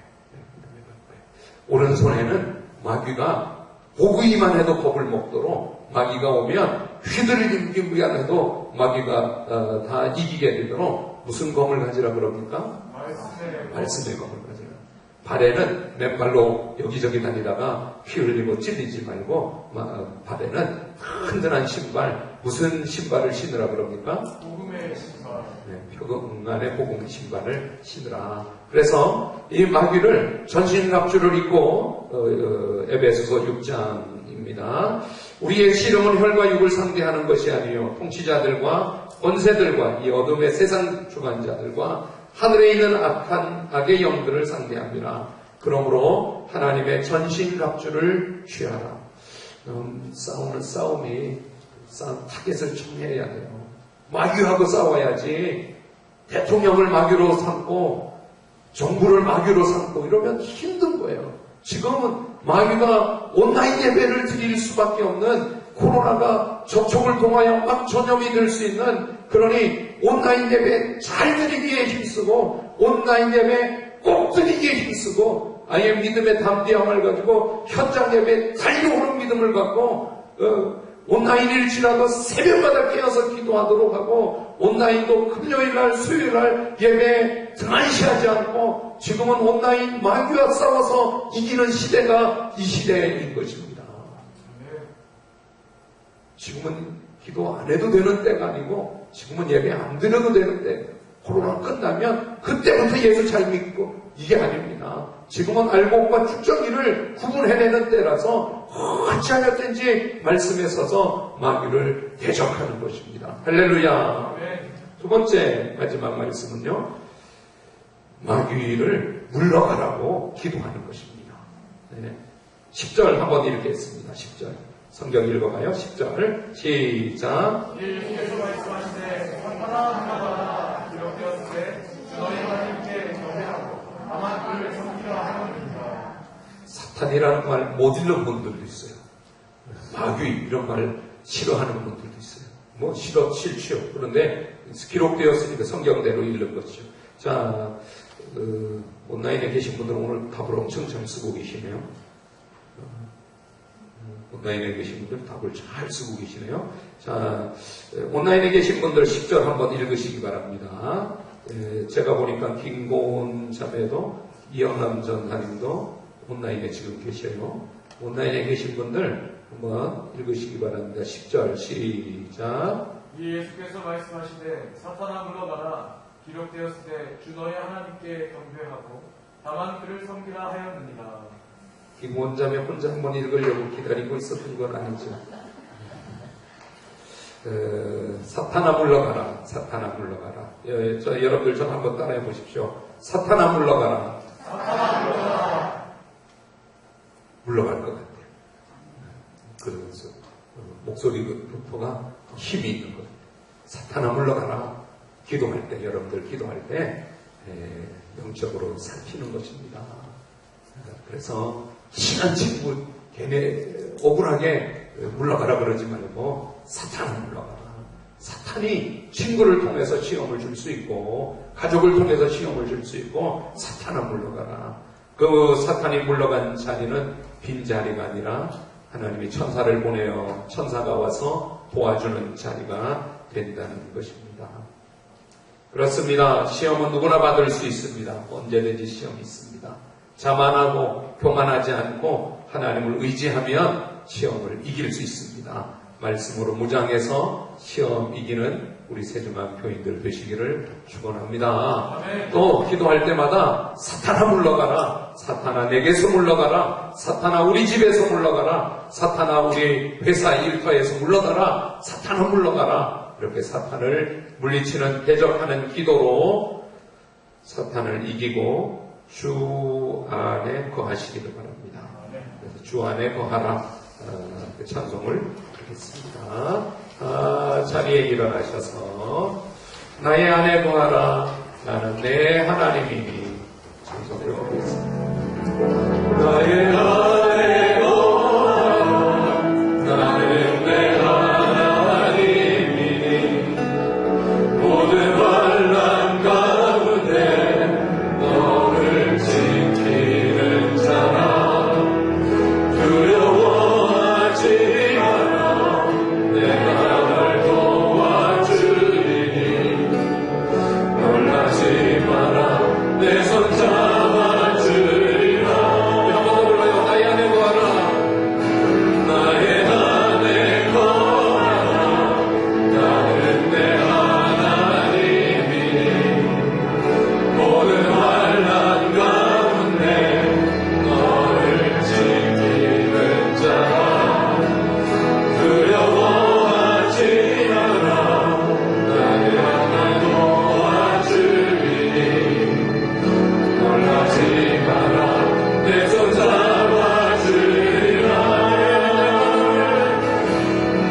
오른손에는 마귀가 보기만 해도 겁을 먹도록, 마귀가 오면 휘두르기만 해도 마귀가 다 이기게 되도록 무슨 검을 가지라 그럽니까? 말씀의 검을 가지라. 발에는 맨발로 여기저기 다니다가 피 흘리고 찔리지 말고, 발에는 튼튼한 신발, 무슨 신발을 신으라 그럽니까? 복음의 신발. 표근안에 복음의 신발을 신으라. 그래서 이 마귀를 전신갑주를 입고, 에베소서 6장입니다. 우리의 씨름은 혈과 육을 상대하는 것이 아니요 통치자들과 권세들과 이 어둠의 세상 주관자들과 하늘에 있는 악한 악의 영들을 상대합니다. 그러므로 하나님의 전신갑주를 취하라. 싸우는 싸움이 타겟을 정해야 돼요. 마귀하고 싸워야지. 대통령을 마귀로 삼고 정부를 마귀로 삼고 이러면 힘든 거예요. 지금은 마귀가 온라인 예배를 드릴 수밖에 없는, 코로나가 접촉을 통하여 막 전염이 될 수 있는, 그러니 온라인 예배 잘 드리기에 힘쓰고 온라인 예배 꼭 드리기에 힘쓰고, 아예 믿음의 담대함을 가지고 현장 예배에 달려오는 믿음을 갖고 온라인일지라도 새벽마다 깨어서 기도하도록 하고, 온라인도 금요일날 수요일날 예배에 등한시하지 않고, 지금은 온라인 마귀와 싸워서 이기는 시대가 이 시대인 것입니다. 지금은 기도 안 해도 되는 때가 아니고, 지금은 예배 안 드려도 되는 때, 코로나 끝나면 그때부터 예수 잘 믿고, 이게 아닙니다. 지금은 알곡과 쭉정이를 구분해내는 때라서 어찌하였든지 말씀에 서서 마귀를 대적하는 것입니다. 할렐루야. 두 번째 마지막 말씀은요, 마귀를 물러가라고 기도하는 것입니다. 10절 한번 읽겠습니다. 10절 성경 읽어봐요. 10절 시작. 예수께서 말씀하시되 사탄아 물러가라. 기록되었을 때 너희 하나님께 경배하고 다만 그를 섬기라 하였느니라. 사탄이라는 말 못 읽는 분들도 있어요. 마귀 이런 말 싫어하는 분들도 있어요. 뭐 싫지요. 그런데 기록되었으니까 성경대로 읽는 것이죠. 자, 온라인에 계신 분들은 오늘 답을 엄청 잘 쓰고 계시네요. 온라인에 계신 분들 답을 잘 쓰고 계시네요. 자, 온라인에 계신 분들 10절 한번 읽으시기 바랍니다. 제가 보니까 김고은 자매도 이영남 전사님도 온라인에 지금 계셔요. 온라인에 계신 분들 한번 읽으시기 바랍니다. 10절 시작. 예수께서 말씀하시되 사탄아 물러가라. 기록되었을 때 주 너희 하나님께 경배하고 다만 그를 섬기라 하였느니라. 김고은 자매 혼자 한번 읽으려고 기다리고 있었던 건 아니죠. 사탄아 물러가라. 사탄아 물러가라. 여러분들 좀 한번 따라해 보십시오. 사탄아 물러가라. 사탄아 물러가라. 물러갈 것 같아요. 그러면서 목소리부터가 힘이 있는 거예요. 사탄아 물러가라. 기도할 때, 여러분들 기도할 때 영적으로 살피는 것입니다. 그래서 친한 친구 걔네 억울하게 물러가라 그러지 말고 사탄을 물러가라. 사탄이 친구를 통해서 시험을 줄 수 있고 가족을 통해서 시험을 줄 수 있고 사탄아 물러가라. 그 사탄이 물러간 자리는 빈자리가 아니라 하나님이 천사를 보내어 천사가 와서 도와주는 자리가 된다는 것입니다. 그렇습니다. 시험은 누구나 받을 수 있습니다. 언제든지 시험이 있습니다. 자만하고 교만하지 않고 하나님을 의지하면 시험을 이길 수 있습니다. 말씀으로 무장해서 시험 이기는 우리 세종학 교인들 되시기를 축원합니다. 또 기도할 때마다 사탄아 물러가라. 사탄아 내게서 물러가라. 사탄아 우리 집에서 물러가라. 사탄아 우리 회사 일터에서 물러가라. 사탄아 물러가라. 이렇게 사탄을 물리치는 대적하는 기도로 사탄을 이기고 주 안에 거하시기를 바랍니다. 그래서 주 안에 거하라. 그 찬송을 하겠습니다. 자리에 일어나셔서 나의 안에 거하라 나는 내 하나님이니 찬송을 하겠습니다. 나의 안에 거하라 나는 내 하나님이니 모든 환난 가운데 너를 지키는 자라 두려워하지 마라 내가 널 도와주리니 놀라지 마라 내 손 잡아주리라. 한 번 더 불러요. 나의 안에 거하라 나의 안에 거하라 나는 내 하나님이니 모든 환난 가운데 너를 지키는 자라 두려워하지 마라 나의 하나 도와주리니 놀라지 마라 내 손 잡아주리라.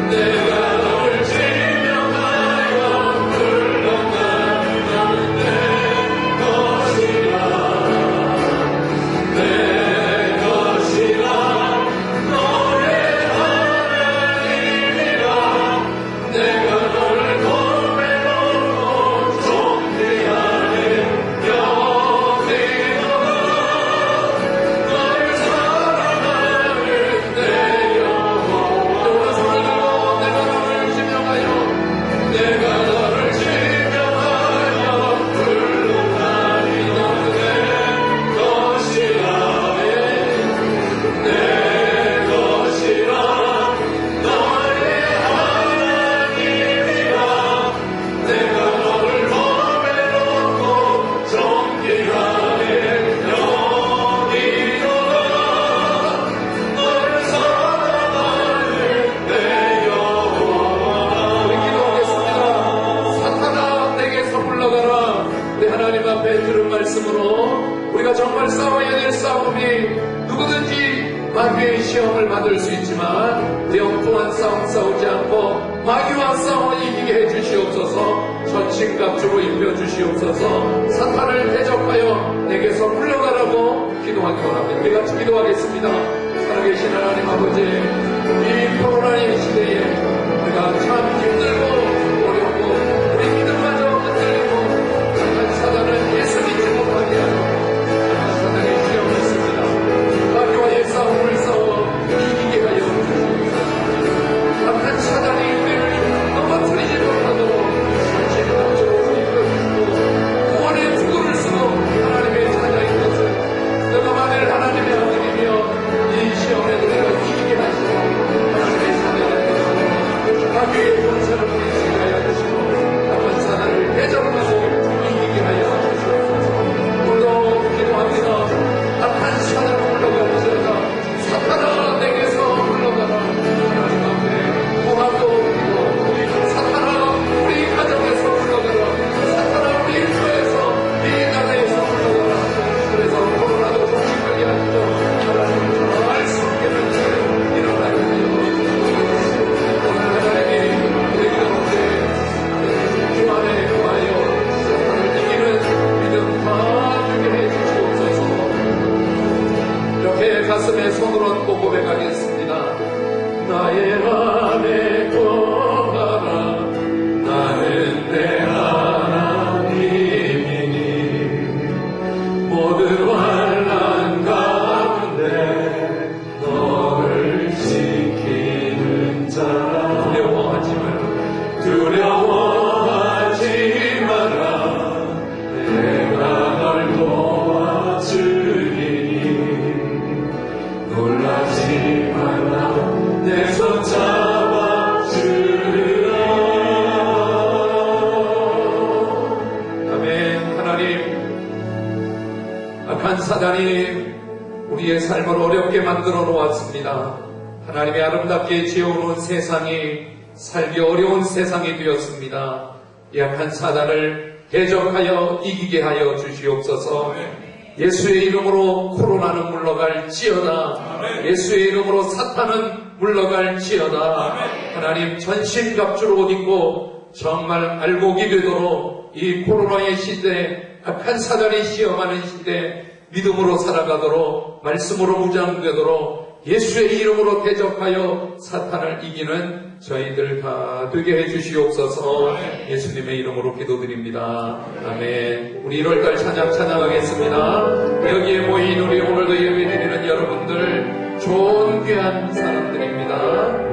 내가 너를 지명하여 불러가는 내 것이라 내 것이라 너의 하나님이라 내가 너를 고백하고 존귀하게 여기노라 너를 사랑하는 내 영혼 내가 너를 지명하여 내가 너를 지명하여 불러가니 너는 내 것이라 내 것이라 너의 하나님이라 내가 너를 고백하고 존귀하게 여기노라 너를 사랑하는 내 영혼. 우리 기도하겠습니다. 사탄아 내게서 물러가라. 우리 하나님 앞에 들은 말씀으로 우리가 정말 싸워야 될 싸움이 누구든지 마귀의 시험을 받을 수 있지만 영통한 싸움 싸우지 않고 마귀와 싸움을 이기게 해주시옵소서. 전신갑주로 입혀주시옵소서. 사탄을 대적하여 내게서 물러가라고 기도하기 원합니다. 우리 같이 기도하겠습니다. 살아계신 하나님 아버지, 이 코로나의 시대에 우리가 참 힘들고 어렵고 우리 믿음마저 흔들리고 착한 사단은 예수 믿지 못하게 하고 착한 사단의 시험을 씁니다. 마귀와의 싸움을 싸워 이기게 하여 주시옵소서. 악한 사단이 우리를 넘어뜨리지 못하도록 전신갑주로 입혀주시고 구원의 투구를 쓰고 하나님의 찾아인 것을 내가 만일 하나님의 아들이며 이 시험에 우리가 이기게 하시고 하나님의 사명을 이루고 마귀의 권세를 우리에게 하여 주시고 악한 사단을 대적하고 이기게 하여 주시옵소서. 오늘도 기도합니다. 악한 사단을 물러가리시다. 사탄아 내게서 물러가라. 하나님 앞에 구하고 사탄아 우리 가정에서 물러가라. 사탄아 우리 일터에서 이 나라에서 물러가라. 그래서 코로나도 종식하게 하시고 하나님을 잘 섬기는 자를 일어나게 하여 주시옵소서. 오늘 하나님이 우리 가운데 주 안에 거하여 사탄을 이기는 믿음 다 주게 해주시옵소서. 이렇게 가슴에 손을 얹고 고백하겠습니다. 나의 안에 거하라 나는 내 하나님이니 모든 환난 가운데 너를 지키는 자라 두려워하지 마라 내가 널 도와주리니 놀라지 마라 내 손 잡아주리라. 아멘. 하나님, 악한 사단이 우리의 삶을 어렵게 만들어 놓았습니다. 하나님의 아름답게 지어놓은 세상이 살기 어려운 세상이 되었습니다. 이 악한 사단을 대적하여 이기게 하여 주시옵소서. 예수의 이름으로 코로나는 물러갈지어다. 예수의 이름으로 사탄은 물러갈지어다. 하나님 전신갑주로 옷 입고 정말 알곡이 되도록 이 코로나의 시대, 악한 사단이 시험하는 시대 믿음으로 살아가도록, 말씀으로 무장되도록 예수의 이름으로 대적하여 사탄을 이기는 저희들 다 되게 해주시옵소서. 예수님의 이름으로 기도드립니다. 아멘. 우리 1월달 찬양하겠습니다. 여기에 모인 우리 오늘도 예배드리는 여러분들 좋은 귀한 사람들입니다.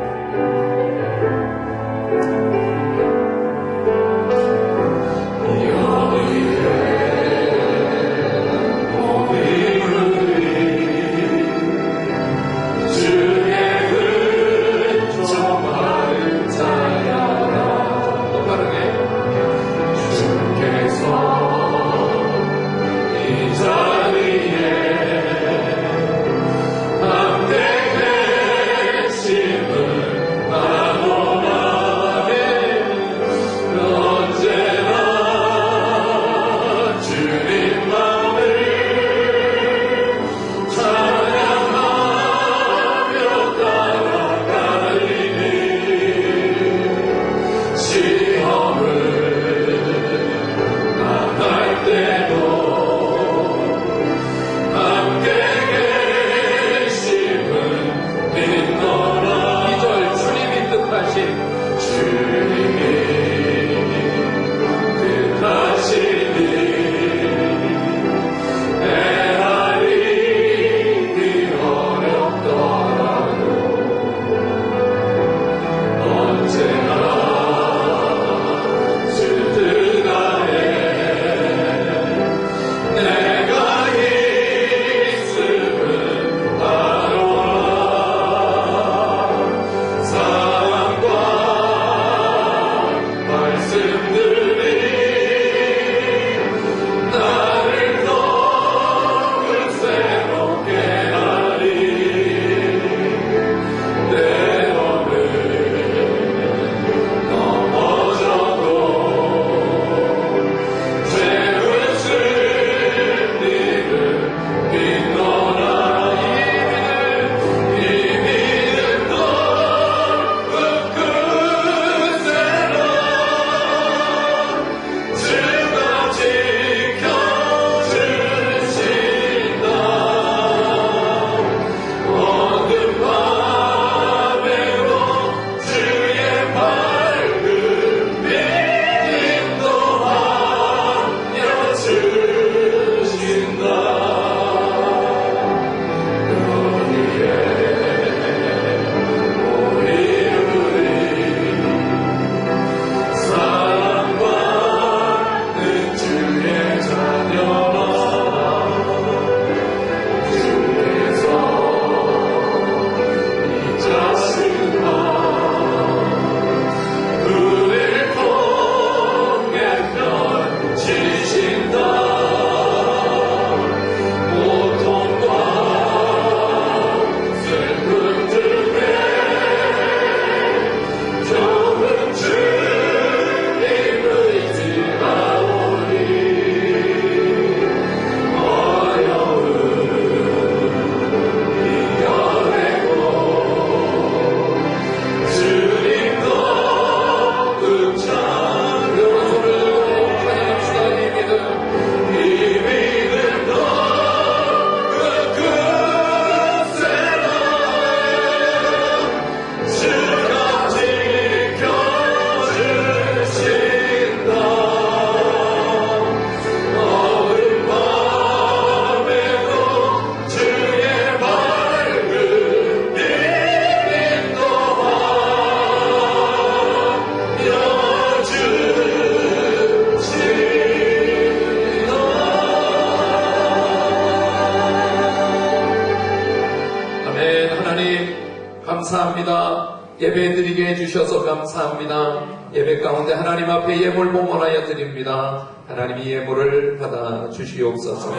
감사합니다. 예배 드리게 해주셔서 감사합니다. 예배 가운데 하나님 앞에 예물 봉헌하여 드립니다. 하나님 이 예물을 받아 주시옵소서.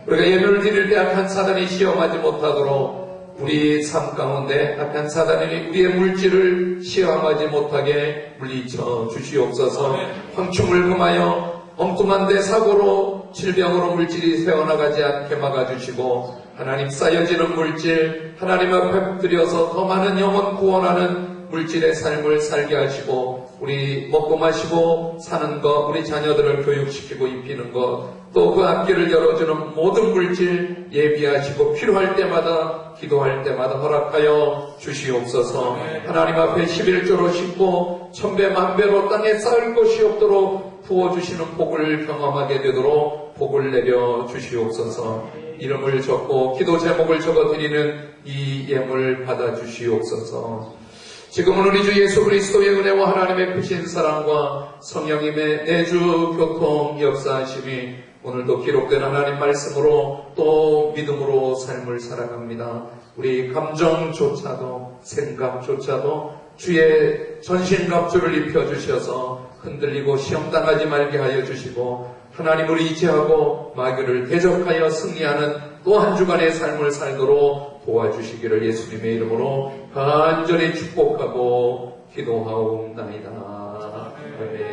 우리가 예물을 드릴 때 악한 사단이 시험하지 못하도록 우리 삶 가운데 악한 사단이 우리의 물질을 시험하지 못하게 물리쳐 주시옵소서. 황충을 금하여 엉뚱한 데 사고로 또 질병으로 물질이 새어나가지 않게 막아주시고 하나님 쌓여지는 물질 하나님 앞에 붙들여서 더 많은 영혼 구원하는 물질의 삶을 살게 하시고 우리 먹고 마시고 사는 것 우리 자녀들을 교육시키고 입히는 것 또 그 앞길을 열어주는 모든 물질 예비하시고 필요할 때마다 기도할 때마다 허락하여 주시옵소서. 하나님 앞에 11조로 싣고 천배 만배로 땅에 쌓을 것이 없도록 부어주시는 복을 경험하게 되도록 복을 내려 주시옵소서. 이름을 적고 기도 제목을 적어드리는 이 예물 받아 주시옵소서. 지금은 우리 주 예수 그리스도의 은혜와 하나님의 크신 사랑과 성령님의 내주 교통 역사하심이 오늘도 기록된 하나님 말씀으로 또 믿음으로 삶을 살아갑니다. 우리 감정조차도 생각조차도 주의 전신갑주를 입혀주셔서 흔들리고 시험당하지 말게 하여 주시고 하나님을 의지하고 마귀를 대적하여 승리하는 또 한 주간의 삶을 살도록 도와주시기를 예수님의 이름으로 간절히 축복하고 기도하옵나이다. 아멘.